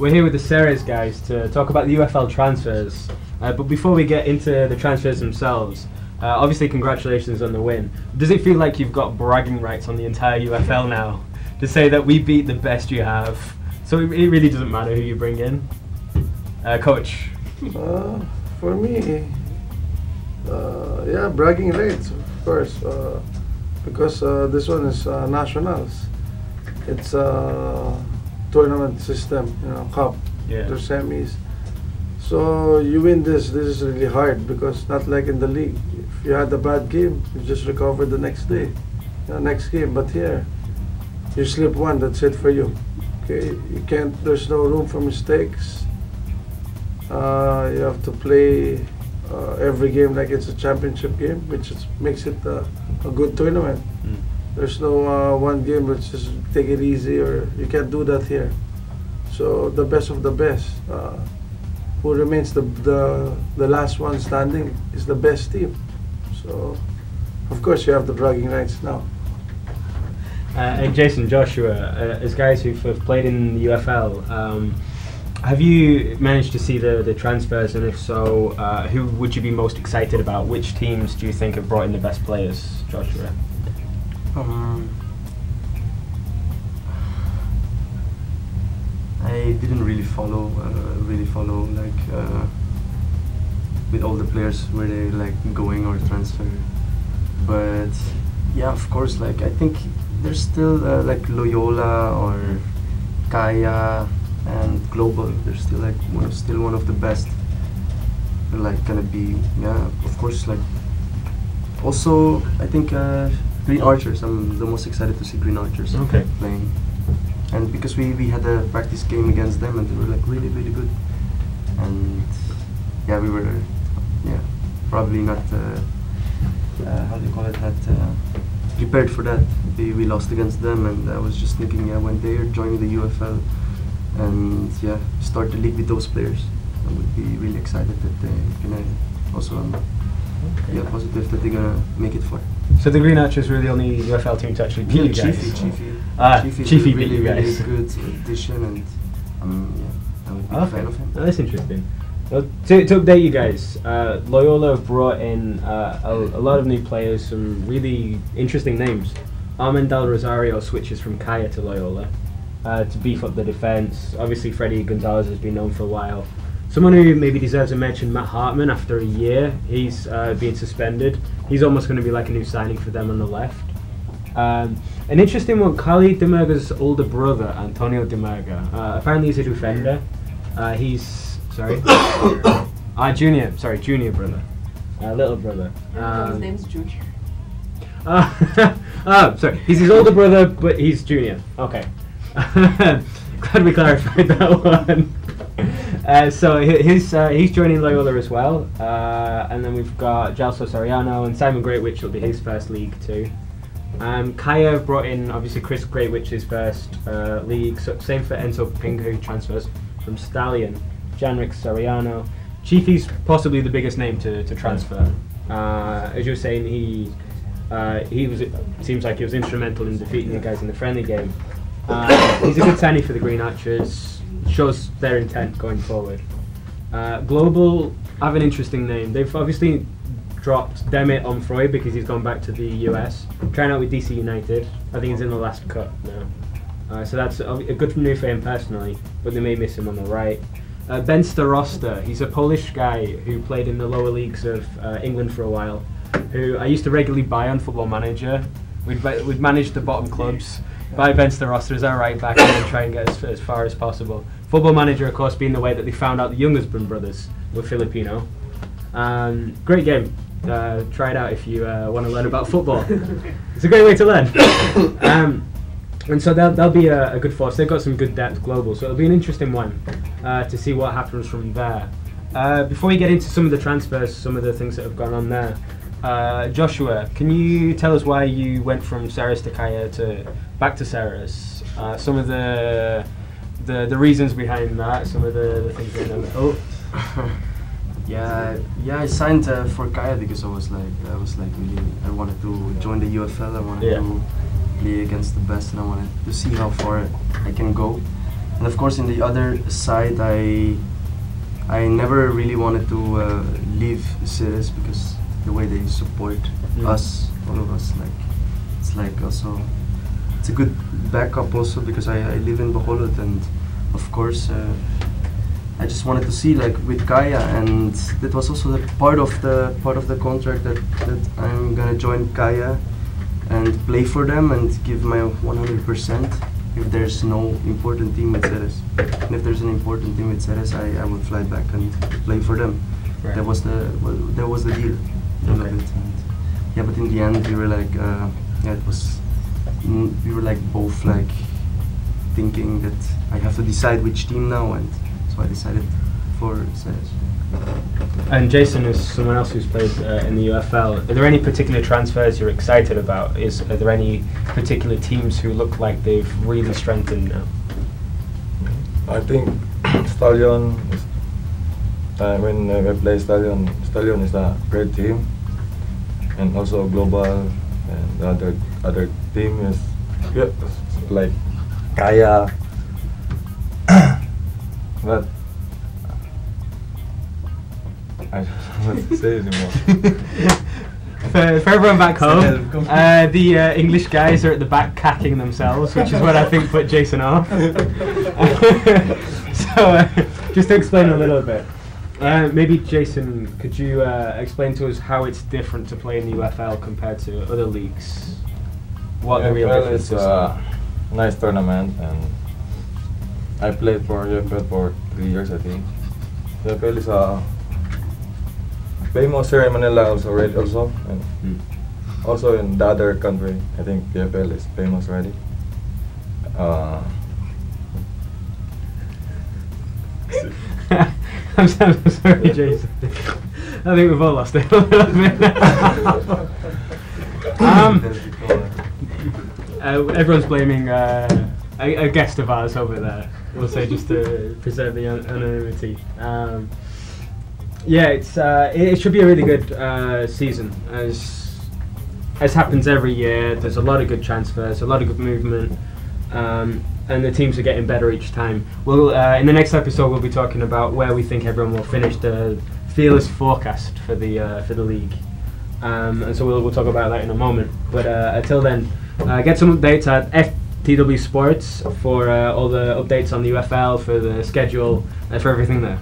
We're here with the Ceres guys to talk about the UFL transfers. But before we get into the transfers themselves, obviously congratulations on the win. Does it feel like you've got bragging rights on the entire UFL now to say that we beat the best you have? So it really doesn't matter who you bring in? Coach? For me, yeah, bragging rights, of course, because this one is nationals. It's a tournament system, cup, to semis. So you win this is really hard because not like in the league. If you had a bad game, you just recover the next day, next game. But here, you slip one, that's it for you. Okay, you can't. There's no room for mistakes. You have to play every game like it's a championship game, which makes it a good tournament. There's no one game which just take it easy, or you can't do that here. So the best of the best, who remains the last one standing is the best team. So of course you have the bragging rights now. And Jason, Joshua, as guys who've played in the UFL, have you managed to see the transfers, and if so, who would you be most excited about? Which teams do you think have brought in the best players, Joshua? I didn't really follow like with all the players where they like going or transfer, but yeah, of course, like I think there's still like Loyola or Kaya and Global. They're still like one of the best. They're like gonna be, yeah, of course, like also I think Green Archers. I'm the most excited to see Green Archers playing, and because we had a practice game against them and they were like really good, and yeah, we were probably not how do you call it, not prepared for that. We lost against them, and I was just thinking, when they are joining the UFL and start the league with those players, I would be really excited that they're gonna also positive that they're gonna make it far. So the Green Archers were the only UFL team to actually beat you guys? Chiefy beat you guys. Really good addition, and I would be a fan of him. Oh, that's interesting. Well, to update you guys, Loyola have brought in a lot of new players, some really interesting names. Armendal Rosario switches from Kaya to Loyola to beef up the defence. Obviously Freddie Gonzalez has been known for a while. Someone who maybe deserves a mention, Matt Hartman, after a year. He's been suspended. He's almost going to be like a new signing for them on the left. An interesting one, Khalid Demerga's older brother, Antonio Demerga. Apparently he's a defender. Junior brother. Little brother. His name's Junior. Sorry, he's his older brother, but he's junior. Okay. Glad we clarified that one. So he's joining Loyola as well, and then we've got Jalso Soriano and Simon Greatwich will be his first league too. Kaya brought in obviously Chris Greatwich's first league, so same for Enzo Pinga, who transfers from Stallion. Janrik Soriano. Chiefy's possibly the biggest name to transfer. As you were saying, seems like he was instrumental in defeating you guys in the friendly game. He's a good signing for the Green Archers. Shows their intent going forward. Global have an interesting name. They've obviously dropped Demit Omfroy because he's gone back to the US, trying out with DC United. I think he's in the last cut now. So that's a good move for him personally, but they may miss him on the right. Ben Starosta, he's a Polish guy who played in the lower leagues of England for a while, who I used to regularly buy on Football Manager. We'd manage the bottom clubs, buy Ben Starosta as our right back and then try and get as far as possible. Football Manager, of course, being the way that they found out the Youngersbrun brothers were Filipino. Great game. Try it out if you want to learn about football. It's a great way to learn. And so they'll be a good force. They've got some good depth global, so it'll be an interesting one to see what happens from there. Before we get into some of the transfers, some of the things that have gone on there, Joshua, can you tell us why you went from Ceres to Kaya back to Ceres? Some of the reasons behind that, some of the things going on. I signed for Kaya because I was like really, I wanted to join the UFL. I wanted to play against the best, and I wanted to see how far I can go. And of course, in the other side, I never really wanted to leave Ceres because the way they support us, all of us, like it's like also it's a good backup also because I live in Bacolod, and of course I just wanted to see like with Kaya, and that was also the part of the contract that I'm gonna join Kaya and play for them and give my 100% if there's no important team with Ceres. And if there's an important team with Ceres, I will fly back and play for them. Right. That was the deal. All of it. And yeah, but in the end we were like it was we were like both like thinking that I have to decide which team now, and so I decided for Ceres. And Jason is someone else who's played in the UFL. Are there any particular transfers you're excited about? Are there any particular teams who look like they've really strengthened now? I think Stallion is, when we play Stallion is a great team, and also Global, and the other team is like Kaya, but I don't know what to say anymore. For everyone back home, the English guys are at the back cacking themselves, which is what I think put Jason off. So, just to explain a little bit, maybe Jason, could you explain to us how it's different to play in the UFL compared to other leagues? What the real difference is? A nice tournament, and I played for UFL for 3 years, I think. UFL is a famous here in Manila already, and also in the other country. I think UFL is famous already. I'm sorry, Jason. I think we've all lost it a little bit. Everyone's blaming a guest of ours over there. We'll say just to preserve the anonymity. Yeah, it should be a really good season, as happens every year. There's a lot of good transfers, a lot of good movement, and the teams are getting better each time. We'll in the next episode we'll be talking about where we think everyone will finish, the fearless forecast for the league, and so we'll talk about that in a moment. But until then, get some updates at FTW Sports for all the updates on the UFL, for the schedule, for everything there.